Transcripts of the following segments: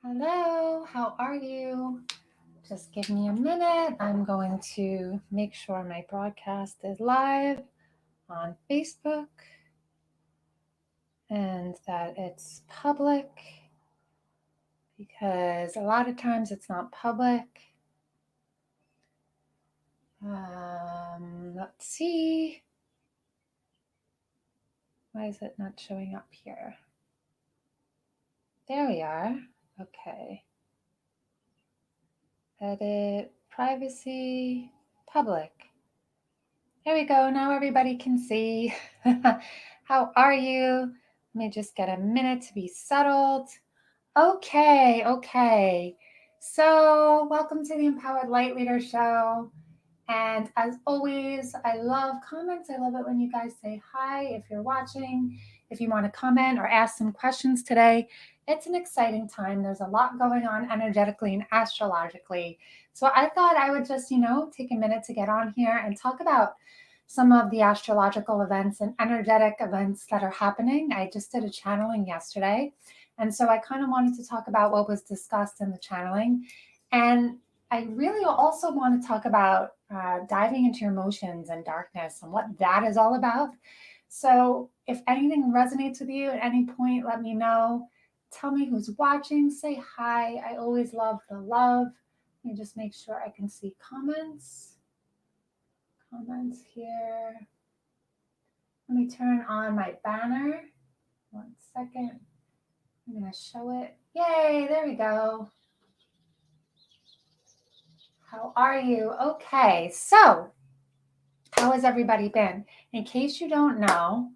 Hello, how are you? Just give me a minute. I'm going to make sure my broadcast is live on Facebook and that it's public because a lot of times it's not public. Let's see. Why is it not showing up here? There we are. Okay. Edit, privacy, public. There we go. Now everybody can see. How are you? Let me just get a minute to be settled. Okay. So, welcome to the Empowered Light Leader Show. And as always, I love comments. I love it when you guys say hi if you're watching, if you want to comment or ask some questions today. It's an exciting time. There's a lot going on energetically and astrologically. So I thought I would just, take a minute to get on here and talk about some of the astrological events and energetic events that are happening. I just did a channeling yesterday. And so I kind of wanted to talk about what was discussed in the channeling. And I really also want to talk about diving into your emotions and darkness and what that is all about. So, if anything resonates with you at any point, let me know. Tell me who's watching. Say hi. I always love the love. Let me just make sure I can see comments. Comments here. Let me turn on my banner. 1 second. I'm going to show it. Yay, there we go. How are you? Okay, so how has everybody been? In case you don't know,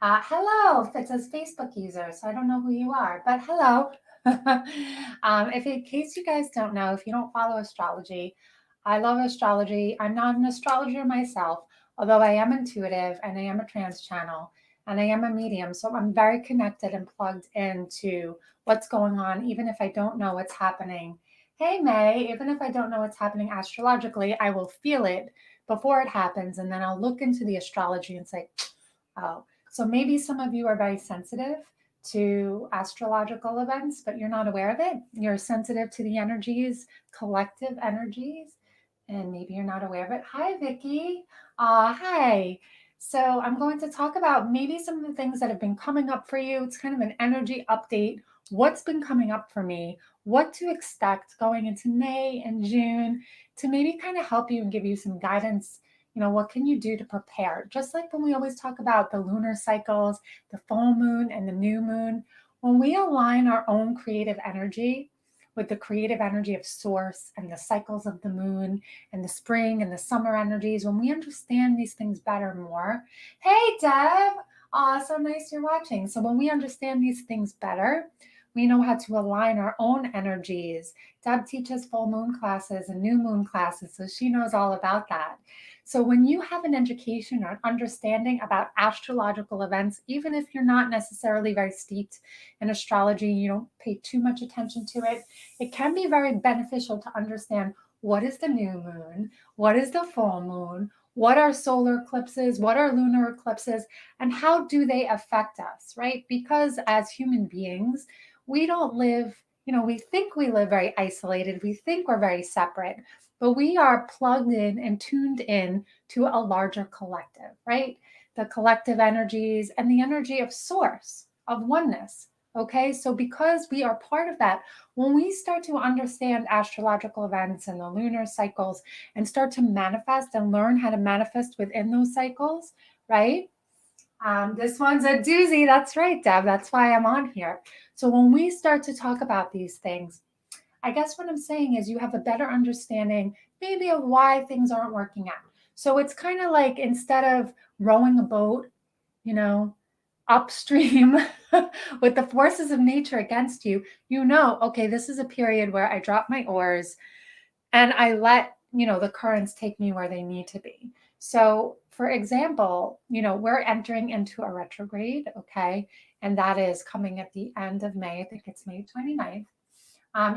hello, it says Facebook user, so I don't know who you are, but hello. If in case you guys don't know, if you don't follow astrology, I love astrology. I'm not an astrologer myself, although I am intuitive and I am a trance channel and I am a medium. So I'm very connected and plugged into what's going on, even if I don't know what's happening. Hey, May, even if I don't know what's happening astrologically, I will feel it before it happens. And then I'll look into the astrology and say, oh, so maybe some of you are very sensitive to astrological events, but you're not aware of it. You're sensitive to the energies, collective energies, and maybe you're not aware of it. Hi, Vicky. Hi. So I'm going to talk about maybe some of the things that have been coming up for you. It's kind of an energy update. What's been coming up for me? What to expect going into May and June to maybe kind of help you and give you some guidance. What can you do to prepare? Just like when we always talk about the lunar cycles, the full moon and the new moon, when we align our own creative energy with the creative energy of source and the cycles of the moon and the spring and the summer energies, when we understand these things better more. Hey, Deb. So nice you're watching. So when we understand these things better, we know how to align our own energies. Deb teaches full moon classes and new moon classes, so she knows all about that. So when you have an education or an understanding about astrological events, even if you're not necessarily very steeped in astrology, you don't pay too much attention to it, it can be very beneficial to understand what is the new moon, what is the full moon, what are solar eclipses, what are lunar eclipses, and how do they affect us, right? Because as human beings, we don't live, we think we live very isolated, we think we're very separate, but we are plugged in and tuned in to a larger collective, right? The collective energies and the energy of source, of oneness. Okay, so because we are part of that, when we start to understand astrological events and the lunar cycles and start to manifest and learn how to manifest within those cycles, right? This one's a doozy. That's right, Deb. That's why I'm on here. So when we start to talk about these things, I guess what I'm saying is you have a better understanding maybe of why things aren't working out. So it's kind of like instead of rowing a boat, upstream with the forces of nature against you, okay, this is a period where I drop my oars and I let, the currents take me where they need to be. So, for example, we're entering into a retrograde, okay? And that is coming at the end of May. I think it's May 29th.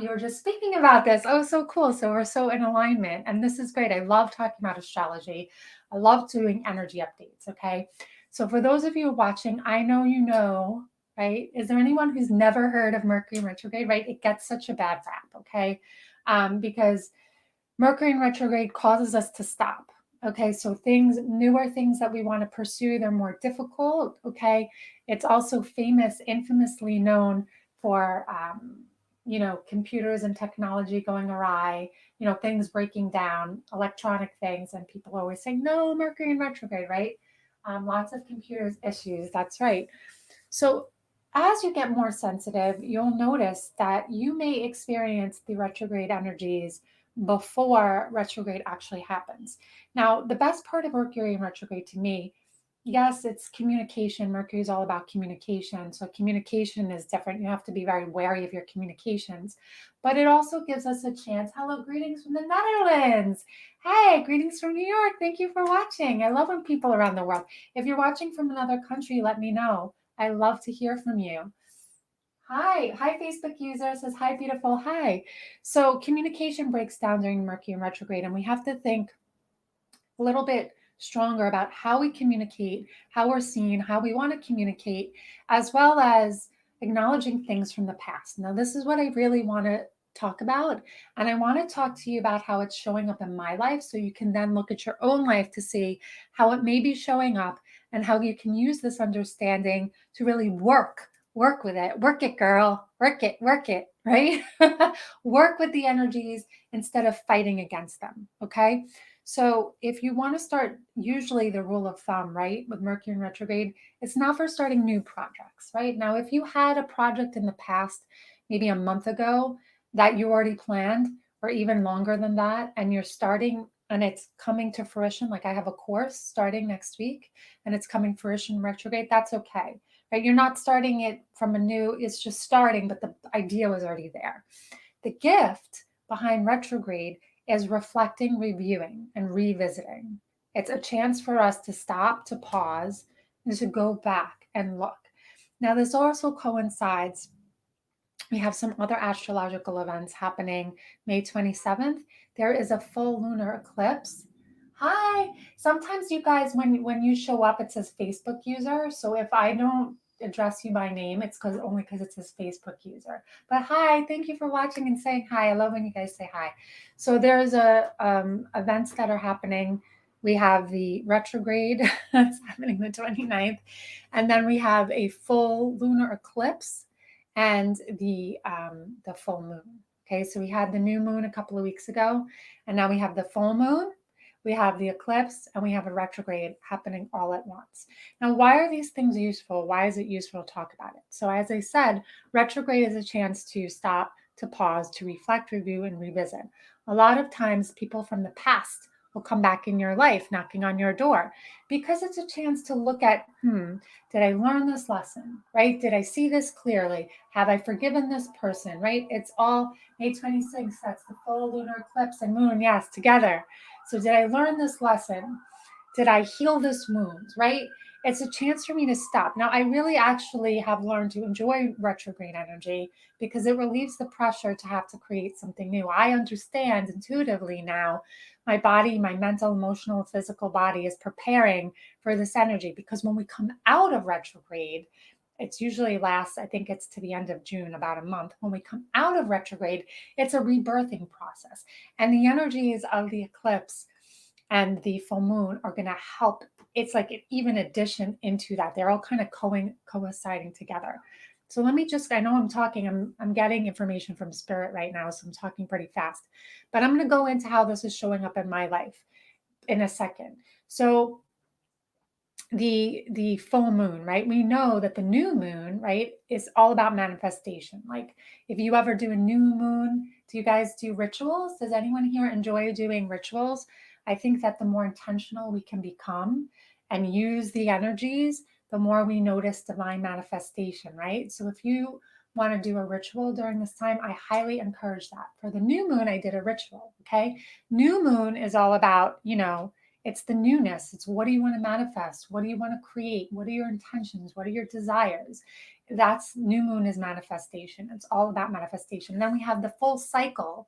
You were just speaking about this. Oh, so cool. So we're so in alignment. And this is great. I love talking about astrology. I love doing energy updates. Okay. So for those of you watching, I know you know, right? Is there anyone who's never heard of Mercury in retrograde, right? It gets such a bad rap, okay? Because Mercury in retrograde causes us to stop. Okay, so newer things that we want to pursue, they're more difficult. Okay, it's also infamously known for, computers and technology going awry, things breaking down, electronic things, and people always say, no, Mercury in retrograde, right? Lots of computers issues, that's right. So as you get more sensitive, you'll notice that you may experience the retrograde energies before retrograde actually happens. Now, the best part of Mercury in retrograde to me, yes, it's communication. Mercury is all about communication. So communication is different. You have to be very wary of your communications. But it also gives us a chance. Hello, greetings from the Netherlands. Hey, greetings from New York. Thank you for watching. I love when people around the world. If you're watching from another country, let me know. I love to hear from you. Hi, Facebook user says, hi, beautiful, hi. So communication breaks down during Mercury in retrograde, and we have to think a little bit stronger about how we communicate, how we're seen, how we want to communicate, as well as acknowledging things from the past. Now, this is what I really want to talk about. And I want to talk to you about how it's showing up in my life so you can then look at your own life to see how it may be showing up and how you can use this understanding to really work with it. Work it, girl. Work it, right? Work with the energies instead of fighting against them. Okay. So if you want to start, usually the rule of thumb, right, with Mercury in retrograde, it's not for starting new projects, right? Now, if you had a project in the past, maybe a month ago, that you already planned, or even longer than that, and you're starting and it's coming to fruition, like I have a course starting next week and it's coming fruition retrograde, that's okay, right? You're not starting it from a new, it's just starting, but the idea was already there. The gift behind retrograde is reflecting, reviewing, and revisiting. It's a chance for us to stop, to pause, and to go back and look. Now, this also coincides. We have some other astrological events happening May 27th. There is a full lunar eclipse. Hi. Sometimes you guys, when you show up, it says Facebook user. So if I don't address you by name, it's because it says Facebook user. But hi, thank you for watching and saying hi. I love when you guys say hi. So there's events that are happening. We have the retrograde that's happening the 29th, and then we have a full lunar eclipse and the full moon. Okay, so we had the new moon a couple of weeks ago, and now we have the full moon, we have the eclipse, and we have a retrograde happening all at once. Now, why are these things useful? Why is it useful to talk about it? So, as I said, retrograde is a chance to stop, to pause, to reflect, review, and revisit. A lot of times, people from the past will come back in your life knocking on your door because it's a chance to look at, did I learn this lesson, right? Did I see this clearly? Have I forgiven this person, right? It's all May 26th, that's the full lunar eclipse and moon, yes, together. So did I learn this lesson? Did I heal this wound, right? It's a chance for me to stop. Now, I really actually have learned to enjoy retrograde energy because it relieves the pressure to have to create something new. I understand intuitively now my body, my mental, emotional, physical body is preparing for this energy because when we come out of retrograde, it's usually lasts, I think it's to the end of June, about a month. When we come out of retrograde, it's a rebirthing process. And the energies of the eclipse and the full moon are going to help. It's like an even addition into that. They're all kind of coinciding together. So let me just, I know I'm talking, I'm getting information from spirit right now, so I'm talking pretty fast. But I'm going to go into how this is showing up in my life in a second. So the full moon, right? We know that the new moon, right, is all about manifestation. Like if you ever do a new moon, do you guys do rituals? Does anyone here enjoy doing rituals? I think that the more intentional we can become and use the energies, the more we notice divine manifestation, right? So if you want to do a ritual during this time, I highly encourage that. For the new moon, I did a ritual, okay? New moon is all about, it's the newness. It's what do you want to manifest? What do you want to create? What are your intentions? What are your desires? That's new moon is manifestation. It's all about manifestation. Then we have the full cycle,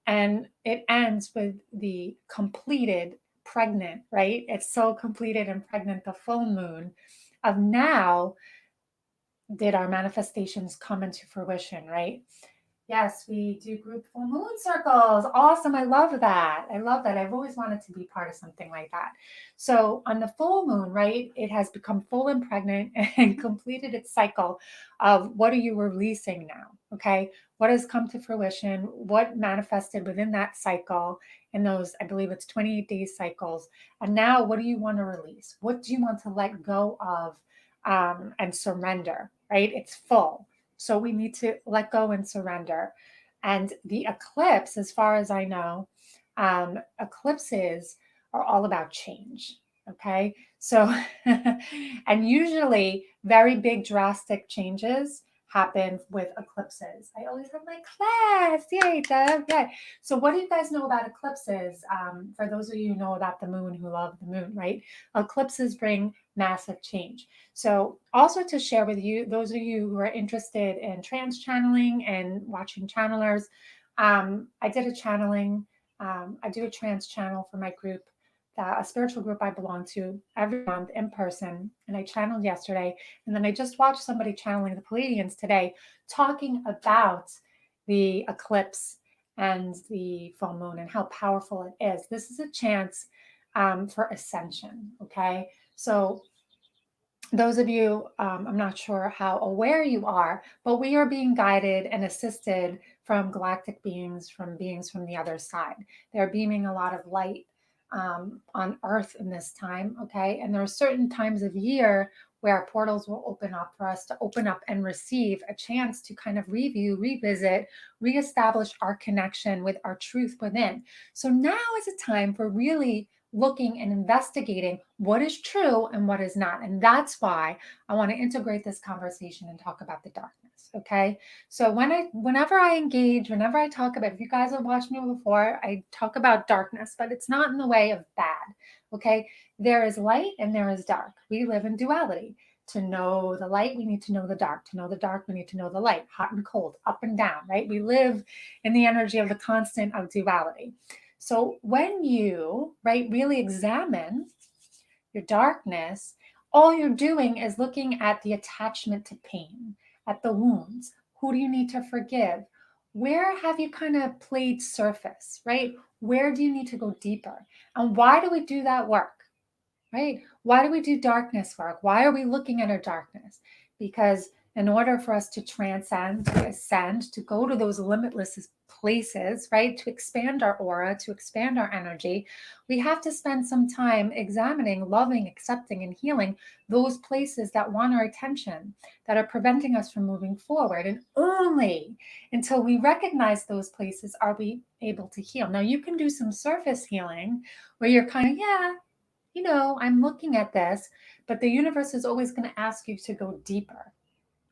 and it ends with the completed pregnant, right? It's so completed and pregnant, the full moon of now did our manifestations come into fruition, right? Yes, we do group full moon circles. Awesome. I love that. I love that. I've always wanted to be part of something like that. So, on the full moon, right, it has become full and pregnant and completed its cycle of what are you releasing now? Okay. What has come to fruition? What manifested within that cycle in those, I believe it's 28 day cycles. And now, what do you want to release? What do you want to let go of and surrender, right? It's full. So we need to let go and surrender. And the eclipse, as far as I know, eclipses are all about change. Okay. So, and usually very big, drastic changes happen with eclipses. I always have my class. Yay, Deb. Yay. So, what do you guys know about eclipses? For those of you who know about the moon, who love the moon, right? Eclipses bring massive change. So, also to share with you, those of you who are interested in trance channeling and watching channelers, I did a channeling. I do a trance channel for my group, a spiritual group I belong to every month in person. And I channeled yesterday. And then I just watched somebody channeling the Pleiadians today, talking about the eclipse and the full moon and how powerful it is. This is a chance for ascension. Okay. So, those of you, I'm not sure how aware you are, but we are being guided and assisted from galactic beings, from beings from the other side. They're beaming a lot of light on Earth in this time, okay? And there are certain times of year where portals will open up for us to open up and receive a chance to kind of review, revisit, reestablish our connection with our truth within. So now is a time for really looking and investigating what is true and what is not. And that's why I want to integrate this conversation and talk about the darkness. Okay. So whenever I engage, whenever I talk about, if you guys have watched me before, I talk about darkness, but it's not in the way of bad. Okay. There is light and there is dark. We live in duality. To know the light, we need to know the dark. To know the dark, we need to know the light, hot and cold, up and down, right? We live in the energy of the constant of duality. So when you, right, really examine your darkness, all you're doing is looking at the attachment to pain, at the wounds. Who do you need to forgive? Where have you kind of played surface, right? Where do you need to go deeper? And why do we do that work? Right? Why do we do darkness work? Why are we looking at our darkness? Because in order for us to transcend, to ascend, to go to those limitless places, right? To expand our aura, to expand our energy, we have to spend some time examining, loving, accepting, and healing those places that want our attention, that are preventing us from moving forward. And only until we recognize those places are we able to heal. Now, you can do some surface healing where you're kind of, yeah, I'm looking at this, but the universe is always going to ask you to go deeper.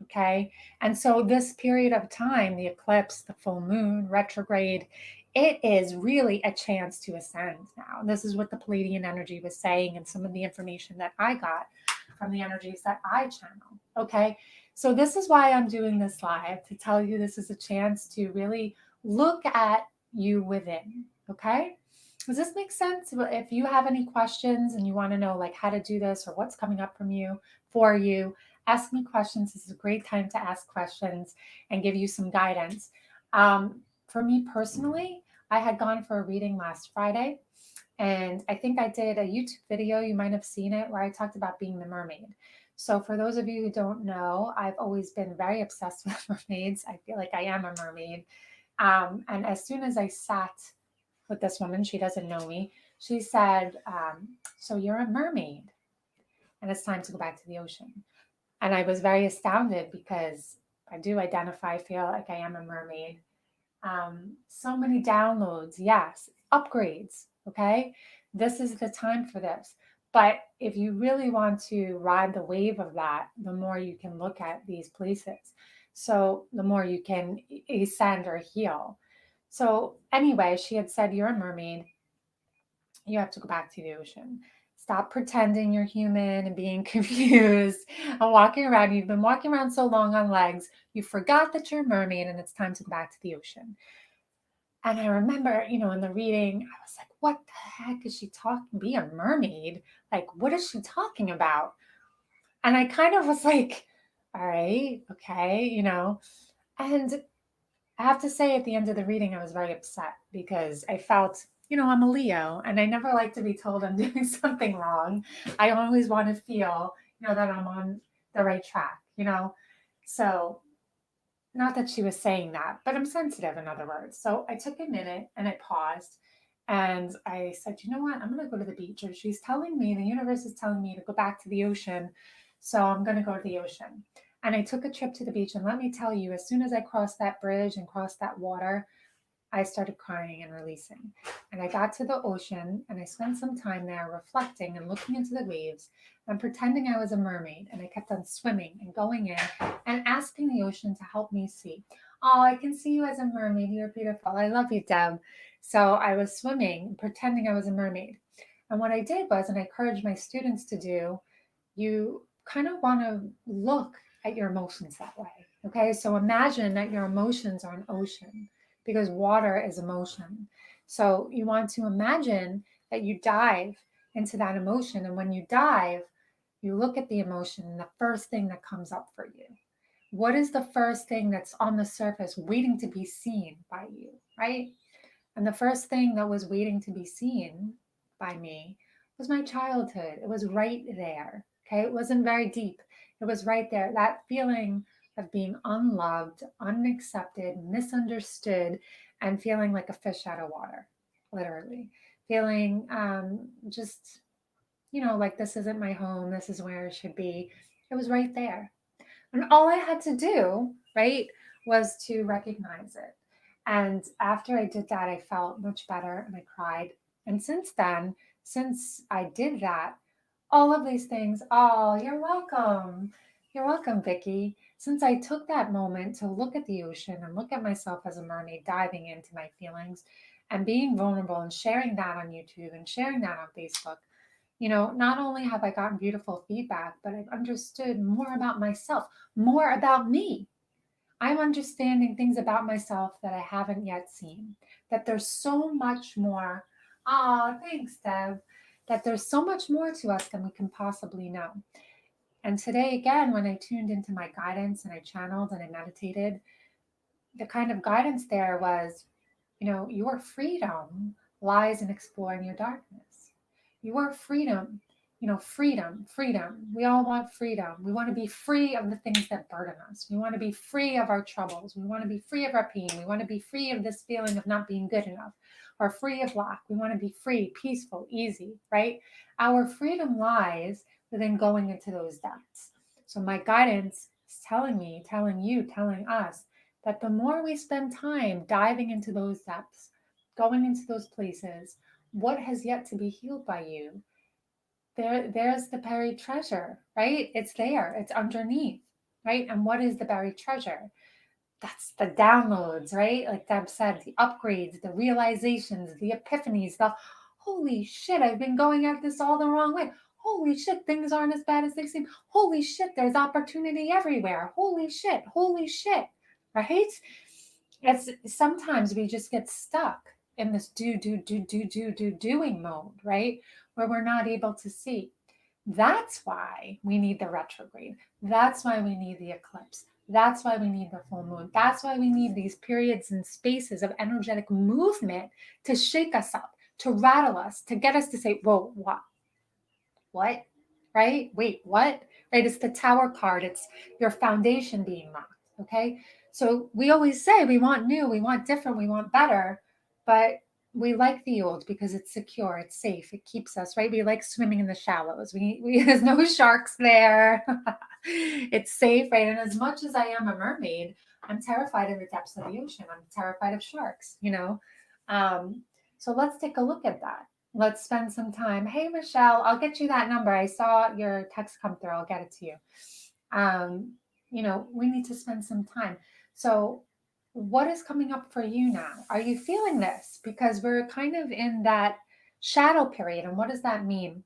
Okay. And so, this period of time, the eclipse, the full moon, retrograde, it is really a chance to ascend now. This is what the Palladian energy was saying, and some of the information that I got from the energies that I channel. Okay. So, this is why I'm doing this live, to tell you this is a chance to really look at you within. Okay. Does this make sense? If you have any questions and you want to know like how to do this or what's coming up from you for you, ask me questions. This is a great time to ask questions and give you some guidance. For me personally, I had gone for a reading last Friday, and I think I did a YouTube video. You might have seen it where I talked about being the mermaid. So, for those of you who don't know, I've always been very obsessed with mermaids. I feel like I am a mermaid. And as soon as I sat with this woman, she doesn't know me, she said, so you're a mermaid and it's time to go back to the ocean. And I was very astounded because I do identify, feel like I am a mermaid. So many downloads, yes, upgrades, okay? This is the time for this. But if you really want to ride the wave of that, the more you can look at these places. So the more you can ascend or heal. So anyway, she had said, you're a mermaid. You have to go back to the ocean. Stop pretending you're human and being confused and walking around. You've been walking around so long on legs, you forgot that you're a mermaid and it's time to go back to the ocean. And I remember, in the reading, I was like, what the heck is she talking? Be a mermaid? Like, what is she talking about? And I kind of was like, All right. Okay. And I have to say, at the end of the reading, I was very upset because I felt, I'm a Leo and I never like to be told I'm doing something wrong. I always want to feel, that I'm on the right track. So, not that she was saying that, but I'm sensitive, in other words. So I took a minute and I paused and I said, you know what? I'm going to go to the beach. Or she's telling me, the universe is telling me to go back to the ocean. So I'm going to go to the ocean. And I took a trip to the beach. And let me tell you, as soon as I crossed that bridge and crossed that water, I started crying and releasing. And I got to the ocean and I spent some time there reflecting and looking into the waves and pretending I was a mermaid. And I kept on swimming and going in and asking the ocean to help me see. Oh, I can see you as a mermaid. You're beautiful. I love you, Deb. So I was swimming, pretending I was a mermaid. And what I did was, and I encouraged my students to do, you kind of want to look at your emotions that way. Okay. So imagine that your emotions are an ocean because water is emotion. So you want to imagine that you dive into that emotion. And when you dive, you look at the emotion and the first thing that comes up for you. What is the first thing that's on the surface waiting to be seen by you, right? And the first thing that was waiting to be seen by me was my childhood. It was right there. Okay. It wasn't very deep. It was right there. That feeling of being unloved, unaccepted, misunderstood, and feeling like a fish out of water, literally. Feeling just, like this isn't my home. This is where it should be. It was right there. And all I had to do, right, was to recognize it. And after I did that, I felt much better and I cried. And since then, since I did that, all of these things, oh, you're welcome. You're welcome, Vicky. Since I took that moment to look at the ocean and look at myself as a mermaid, diving into my feelings and being vulnerable and sharing that on YouTube and sharing that on Facebook, not only have I gotten beautiful feedback, but I've understood more about myself, more about me. I'm understanding things about myself that I haven't yet seen, that there's so much more. Ah, thanks, Deb. That there's so much more to us than we can possibly know. And today, again, when I tuned into my guidance and I channeled and I meditated, the kind of guidance there was, your freedom lies in exploring your darkness. Your freedom, freedom. We all want freedom. We want to be free of the things that burden us. We want to be free of our troubles. We want to be free of our pain. We want to be free of this feeling of not being good enough or free of lack. We want to be free, peaceful, easy, right? Our freedom lies within going into those depths. So my guidance is telling me, telling you, telling us that the more we spend time diving into those depths, going into those places, what has yet to be healed by you, there's the buried treasure, right? It's there, it's underneath, right? And what is the buried treasure? That's the downloads, right? Like Deb said, the upgrades, the realizations, the epiphanies, the holy shit, I've been going at this all the wrong way. Holy shit, things aren't as bad as they seem. Holy shit, there's opportunity everywhere. Holy shit, right? It's sometimes we just get stuck in this doing mode, right? Where we're not able to see. That's why we need the retrograde. That's why we need the eclipse. That's why we need the full moon. That's why we need these periods and spaces of energetic movement to shake us up, to rattle us, to get us to say, whoa, what? What? Right? Wait, what? Right? It's the tower card. It's your foundation being rocked. Okay. So we always say we want new, we want different, we want better, but we like the old because it's secure, it's safe, it keeps us, right? We like swimming in the shallows. We there's no sharks there. It's safe, right? And as much as I am a mermaid, I'm terrified of the depths of the ocean. I'm terrified of sharks. Um, so let's take a look at that. Let's spend some time. Hey, Michelle, I'll get you that number. I saw your text come through. I'll get it to you. Um, we need to spend some time. So, what is coming up for you now? Are you feeling this? Because we're kind of in that shadow period. And what does that mean?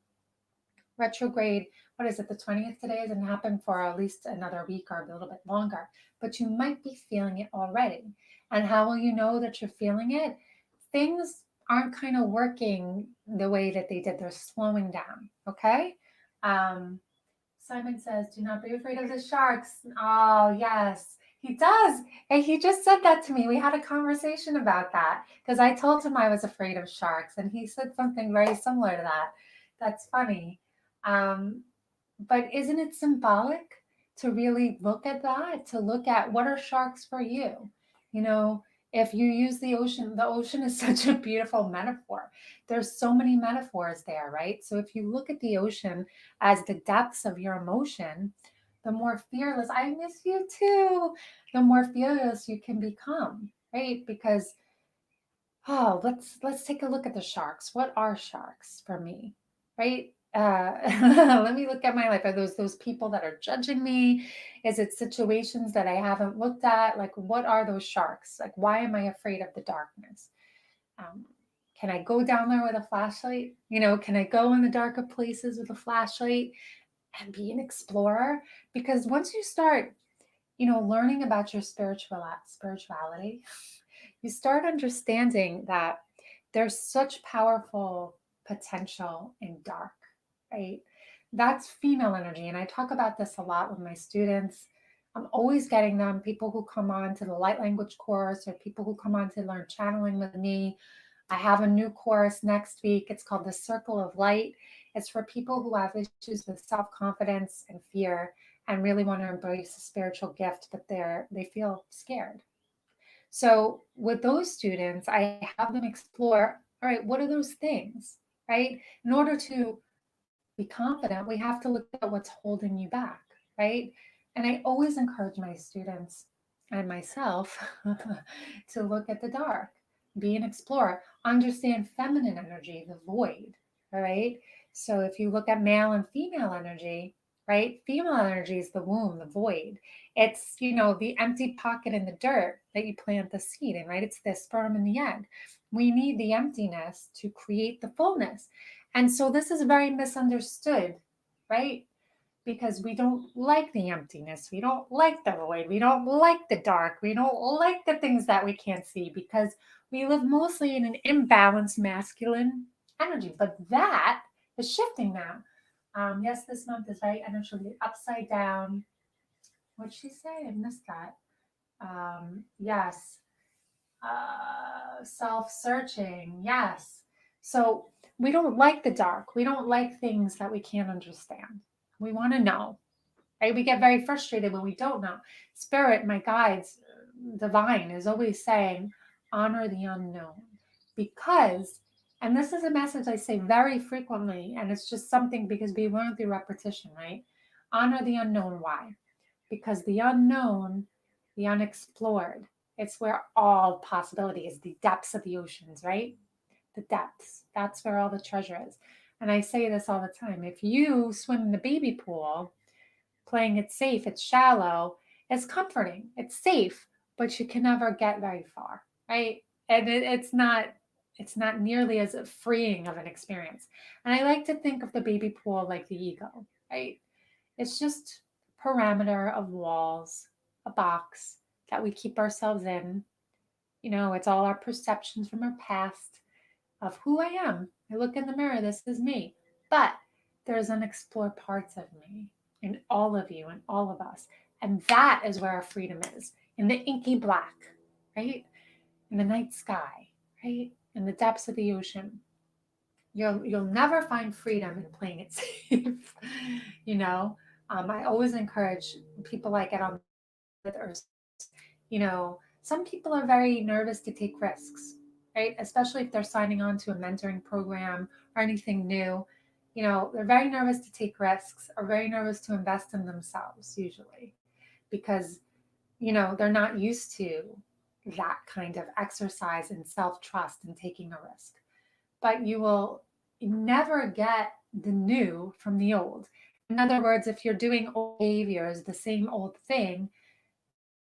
Retrograde, what is it? The 20th today is going to happen for at least another week or a little bit longer. But you might be feeling it already. And how will you know that you're feeling it? Things aren't kind of working the way that they did. They're slowing down. Okay. Um, Simon says, do not be afraid of the sharks. Oh, yes, he does. And he just said that to me. We had a conversation about that because I told him I was afraid of sharks, and he said something very similar to that. That's funny. Um, but isn't it symbolic to really look at that, to look at what are sharks for you? You know, if you use the ocean is such a beautiful metaphor. There's so many metaphors there, right? So if you look at the ocean as the depths of your emotion, the more fearless, I miss you too, the more fearless you can become, right? Because oh, let's take a look at the sharks. What are sharks for me? Right? Let me look at my life. Are those people that are judging me? Is it situations that I haven't looked at? Like, what are those sharks? Like, why am I afraid of the darkness? Um, can I go down there with a flashlight? You know, can I go in the darker places with a flashlight and be an explorer? Because once you start, learning about your spirituality, you start understanding that there's such powerful potential in dark, right? That's female energy. And I talk about this a lot with my students. I'm always getting them, people who come on to the light language course or people who come on to learn channeling with me. I have a new course next week. It's called The Circle of Light. It's for people who have issues with self-confidence and fear and really want to embrace a spiritual gift, but they feel scared. So with those students, I have them explore, all right, what are those things, right? In order to be confident, we have to look at what's holding you back, right? And I always encourage my students and myself to look at the dark, be an explorer, understand feminine energy, the void, all right? So if you look at male and female energy, right? Female energy is the womb, the void. It's, the empty pocket in the dirt that you plant the seed in, right? It's the sperm and the egg. We need the emptiness to create the fullness. And so this is very misunderstood, right? Because we don't like the emptiness. We don't like the void. We don't like the dark. We don't like the things that we can't see because we live mostly in an imbalanced masculine energy. But that is shifting now. Yes, this month is very energetically upside down. What'd she say? I missed that. Yes, self-searching. Yes. So we don't like the dark. We don't like things that we can't understand. We want to know, right? We get very frustrated when we don't know. Spirit, my guides, divine is always saying, honor the unknown. Because, and this is a message I say very frequently, and it's just something because we learn through repetition, right? Honor the unknown. Why? Because the unknown, the unexplored, it's where all possibility is, the depths of the oceans, right? The depths. That's where all the treasure is. And I say this all the time. If you swim in the baby pool, playing it safe, it's shallow, it's comforting, it's safe, but you can never get very far, right? And it's not nearly as freeing of an experience. And I like to think of the baby pool like the ego, right? It's just parameter of walls, a box that we keep ourselves in. It's all our perceptions from our past of who I am. I look in the mirror, this is me. But there's unexplored parts of me in all of you and all of us. And that is where our freedom is, in the inky black, right? In the night sky, right? In the depths of the ocean. You'll never find freedom in playing it safe. you know, I always encourage people I get on with, or some people are very nervous to take risks, right? Especially if they're signing on to a mentoring program or anything new. They're very nervous to take risks or very nervous to invest in themselves, usually, because, they're not used to that kind of exercise and self trust and taking a risk. But you will never get the new from the old. In other words, if you're doing old behaviors, the same old thing,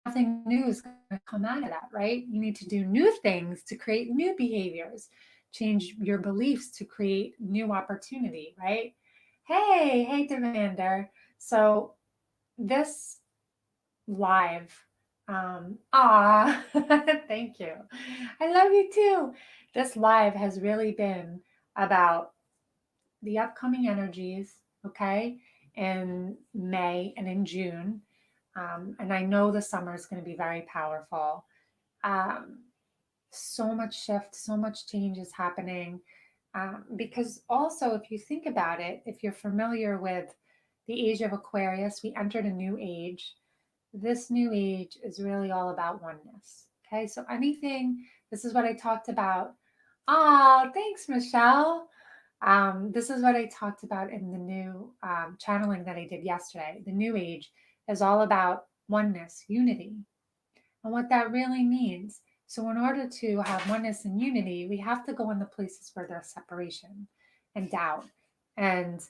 nothing new is going to come out of that, right? You need to do new things to create new behaviors, change your beliefs to create new opportunity, right? Hey, Demander. So this live, thank you. I love you too. This live has really been about the upcoming energies, okay? in May and in June. And I know the summer is going to be very powerful. Um, so much shift, so much change is happening. Because also, if you think about it, if you're familiar with the age of Aquarius, we entered a new age. This new age is really all about oneness. Okay, so anything, this is what I talked about. Oh, thanks, Michelle. This is what I talked about in the new channeling that I did yesterday. The new age is all about oneness, unity, and what that really means. So, in order to have oneness and unity, we have to go in the places where there's separation and doubt. And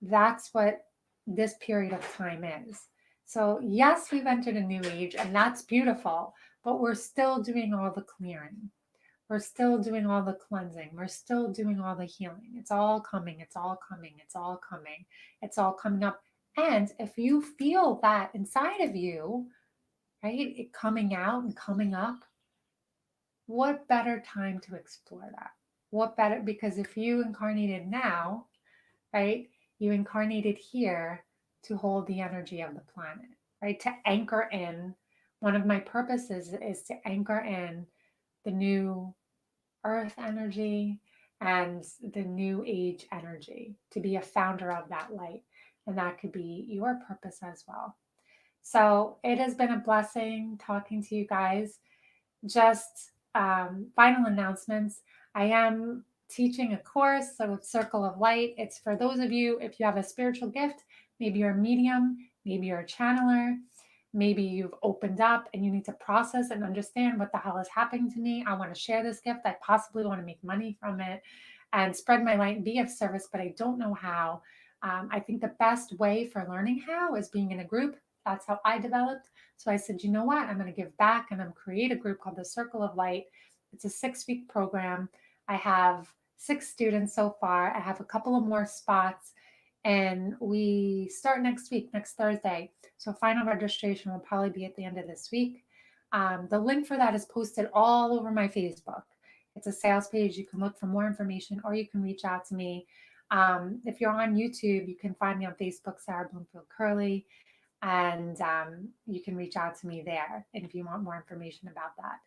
that's what this period of time is. So, yes, we've entered a new age, and that's beautiful, but we're still doing all the clearing. We're still doing all the cleansing. We're still doing all the healing. It's all coming. It's all coming. It's all coming. It's all coming up. And if you feel that inside of you, right, it coming out and coming up, what better time to explore that? What better? Because if you incarnated now, right, you incarnated here to hold the energy of the planet, right, to anchor in. One of my purposes is to anchor in the new earth energy and the new age energy, to be a founder of that light. And that could be your purpose as well. So it has been a blessing talking to you guys. Just final announcements. I am teaching a course, so it's Circle of Light. It's for those of you, if you have a spiritual gift, maybe you're a medium, maybe you're a channeler, maybe you've opened up and you need to process and understand what the hell is happening to me. I want to share this gift. I possibly want to make money from it and spread my light and be of service, but I don't know how. I think the best way for learning how is being in a group. That's how I developed. So I said, you know what? I'm going to give back and I'm create a group called the Circle of Light. It's a 6-week program. I have 6 students so far. I have a couple of more spots and we start next week, next Thursday. So final registration will probably be at the end of this week. The link for that is posted all over my Facebook. It's a sales page. You can look for more information or you can reach out to me. If you're on YouTube, you can find me on Facebook, Sarah Bloomfield Curley, and you can reach out to me there. And if you want more information about that,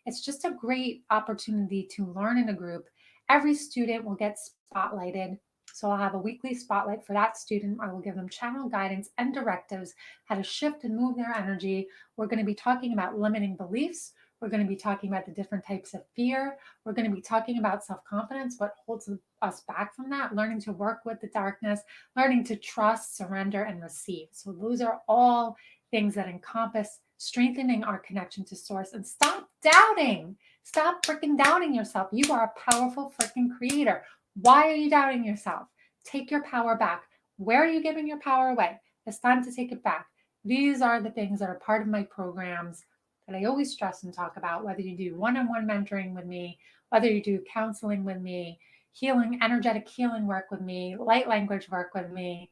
it's just a great opportunity to learn in a group. Every student will get spotlighted. So I'll have a weekly spotlight for that student. I will give them channel guidance and directives, how to shift and move their energy. We're going to be talking about limiting beliefs. We're going to be talking about the different types of fear. We're going to be talking about self-confidence, what holds us back from that, learning to work with the darkness, learning to trust, surrender, and receive. So those are all things that encompass strengthening our connection to source. And stop doubting. Stop freaking doubting yourself. You are a powerful freaking creator. Why are you doubting yourself? Take your power back. Where are you giving your power away? It's time to take it back. These are the things that are part of my programs that I always stress and talk about, whether you do one-on-one mentoring with me, whether you do counseling with me, healing, energetic healing work with me, light language work with me.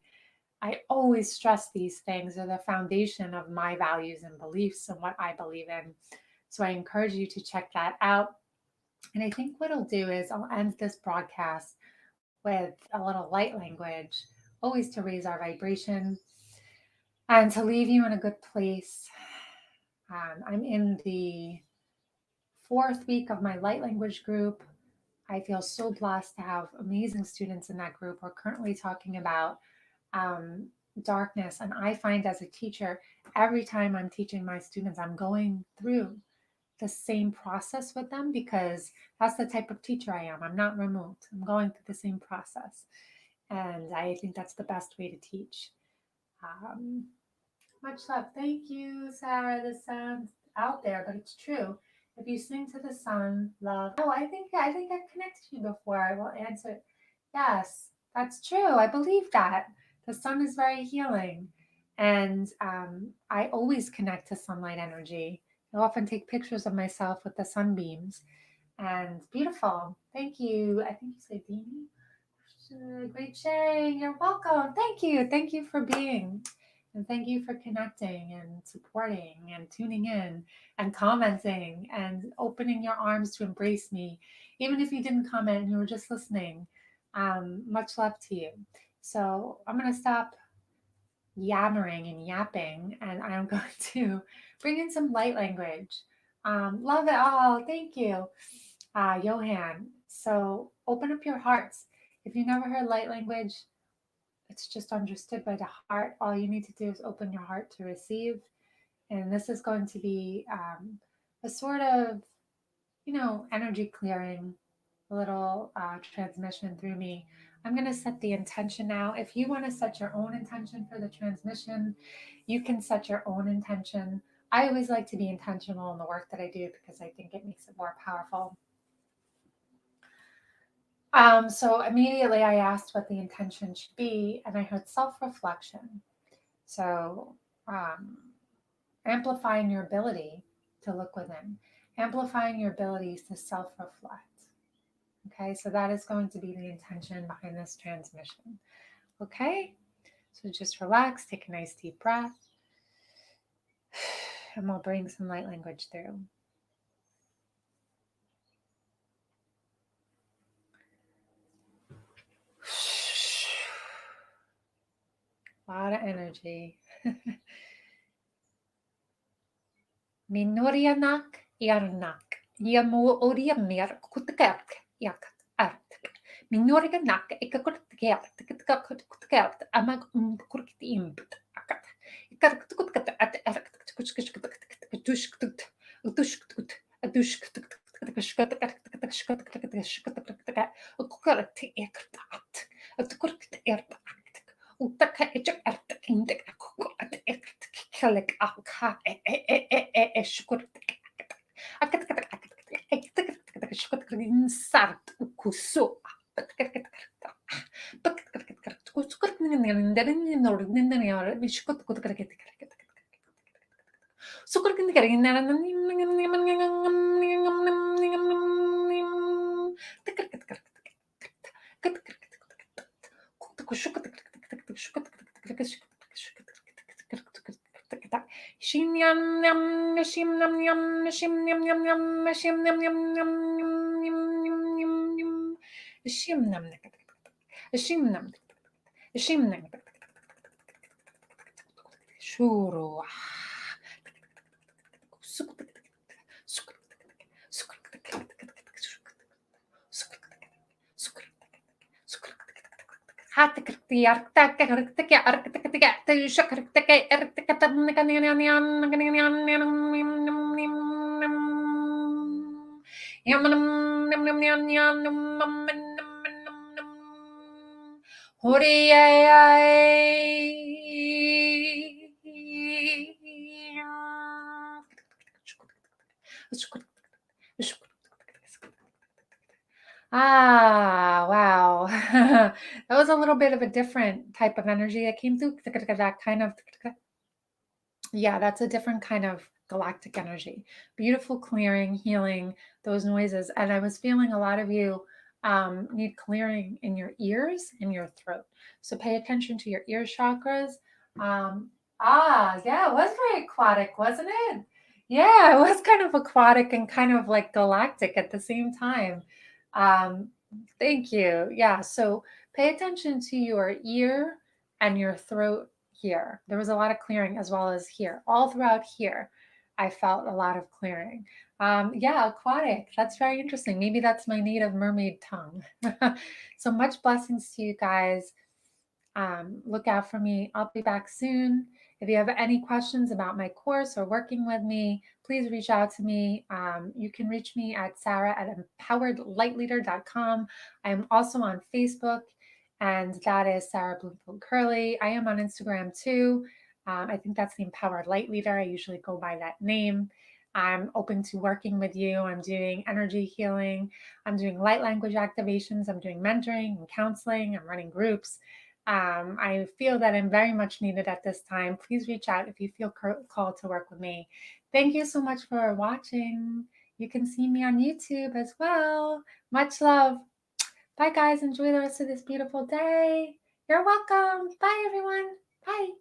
I always stress these things are the foundation of my values and beliefs and what I believe in. So I encourage you to check that out. And I think what I'll do is I'll end this broadcast with a little light language, always to raise our vibration and to leave you in a good place. I'm in the 4th week of my light language group. I feel so blessed to have amazing students in that group. We're currently talking about darkness. And I find as a teacher, every time I'm teaching my students, I'm going through the same process with them because that's the type of teacher I am. I'm not removed. I'm going through the same process. And I think that's the best way to teach. Um, Much love. Thank you, Sarah. This sounds out there, but it's true. If you sing to the sun, love. Oh, I think I've connected you before. I will answer. Yes, that's true. I believe that. The sun is very healing. And I always connect to sunlight energy. I often take pictures of myself with the sunbeams. And beautiful. Thank you. I think you say Dini. Great sharing. You're welcome. Thank you. Thank you for being. And thank you for connecting and supporting and tuning in and commenting and opening your arms to embrace me. Even if you didn't comment and you were just listening, much love to you. So I'm going to stop yammering and yapping, and I'm going to bring in some light language. Love it all. Thank you, Johan. So open up your hearts. If you never heard light language, it's just understood by the heart. All you need to do is open your heart to receive. And this is going to be a sort of, energy clearing, a little transmission through me. I'm going to set the intention now. If you want to set your own intention for the transmission, you can set your own intention. I always like to be intentional in the work that I do because I think it makes it more powerful. So immediately I asked what the intention should be, and I heard self-reflection. So amplifying your ability to look within, amplifying your abilities to self-reflect. Okay, so that is going to be the intention behind this transmission. Okay, so just relax, take a nice deep breath, and we'll bring some light language through. A lot of energy. Minorianak yarnak. Yamo oriamir kutkerk yakat artik. Minorianak ikakurtkert kutkerk amag kurkit imbut akat. Ikarkutkat at erktushkut utushkut adushkut Utaka ejak artak indak akoko at kalek aka shukur sart kuso Shim yum yum shim yum yum shim yum yum yum shim yum yum yum yum yum yum yum shim yum shim yum shim yum shuru Ah, wow. That was a little bit of a different type of energy that came through. That kind of, yeah, that's a different kind of galactic energy. Beautiful clearing, healing, those noises. And I was feeling a lot of you need clearing in your ears and your throat. So pay attention to your ear chakras. Yeah, it was very aquatic, wasn't it? Yeah, it was kind of aquatic and kind of like galactic at the same time. Um, Thank you. Yeah, so pay attention to your ear and your throat here. There was a lot of clearing as well as here. All throughout here, I felt a lot of clearing. Yeah, aquatic. That's very interesting. Maybe that's my native mermaid tongue. So much blessings to you guys. Look out for me. I'll be back soon. If you have any questions about my course or working with me, please reach out to me. You can reach me at sarah@empoweredlightleader.com. I am also on Facebook, and that is Sarah Bloomfield Curley. I am on Instagram too. I think that's the Empowered Light Leader. I usually go by that name. I'm open to working with you. I'm doing energy healing. I'm doing light language activations. I'm doing mentoring and counseling. I'm running groups. I feel that I'm very much needed at this time. Please reach out if you feel called to work with me. Thank you so much for watching. You can see me on YouTube as well. Much love. Bye, guys. Enjoy the rest of this beautiful day. You're welcome. Bye, everyone. Bye.